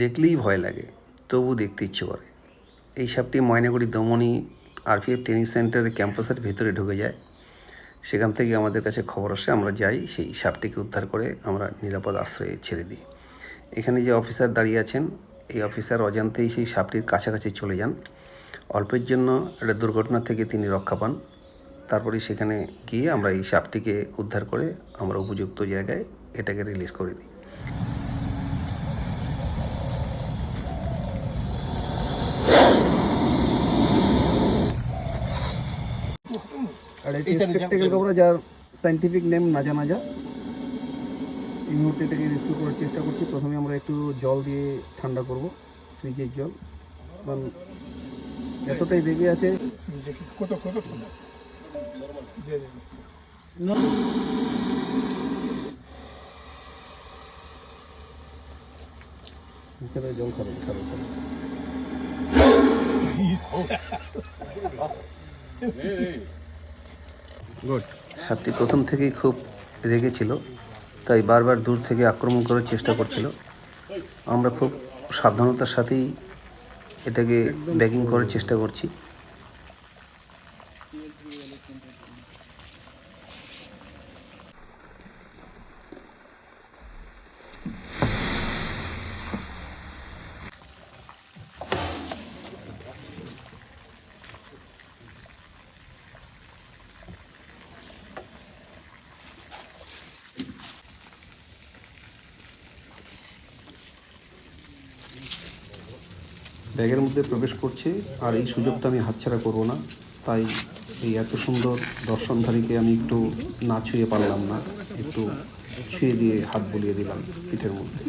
দেখলেই ভয় লাগে, তবু দেখতে ইচ্ছে করে। এই সাপটি ময়নাগুড়ি দমনি আরপিএফ ট্রেনিং সেন্টারের ক্যাম্পাসের ভেতরে ঢুকে যায়। সেখান থেকে আমাদের কাছে খবর আসে, আমরা যাই, সেই সাপটিকে উদ্ধার করে আমরা নিরাপদ আশ্রয়ে ছেড়ে দিই। এখানে যে অফিসার দাঁড়িয়ে আছেন, এই অফিসার অজান্তেই সেই সাপটির কাছাকাছি চলে যান। অল্পের জন্য একটা দুর্ঘটনা থেকে তিনি রক্ষা পান। তারপরে সেখানে গিয়ে আমরা এই সাপটিকে উদ্ধার করে আমরা উপযুক্ত জায়গায় এটাকে রিলিজ করে দিই। আর এটি স্পেকটেকল কোবরা, যার সায়েন্টিফিক নেম না জানা যায়। এই মুহূর্তে এটাকে রেস্কিউ করার চেষ্টা করছি। প্রথমে আমরা একটু জল দিয়ে ঠান্ডা করব, ফ্রিজের জল, কারণ এতটাই রেগে আছে। জল খাবে খাবে খাবে। গুড। সাপটি প্রথম থেকেই খুব রেগেছিল, তাই বারবার দূর থেকে আক্রমণ করার চেষ্টা করছিল। আমরা খুব সাবধানতার সাথেই এটাকে ব্যাগিং করার চেষ্টা করছি। ব্যাগের মধ্যে প্রবেশ করছে, আর এই সুযোগটা আমি হাতছাড়া করব না। তাই এই এত সুন্দর দর্শনধারীকে আমি একটু না ছুঁয়ে পারলাম না, একটু ছুঁয়ে দিয়ে হাত বুলিয়ে দিলাম পিঠের মধ্যে।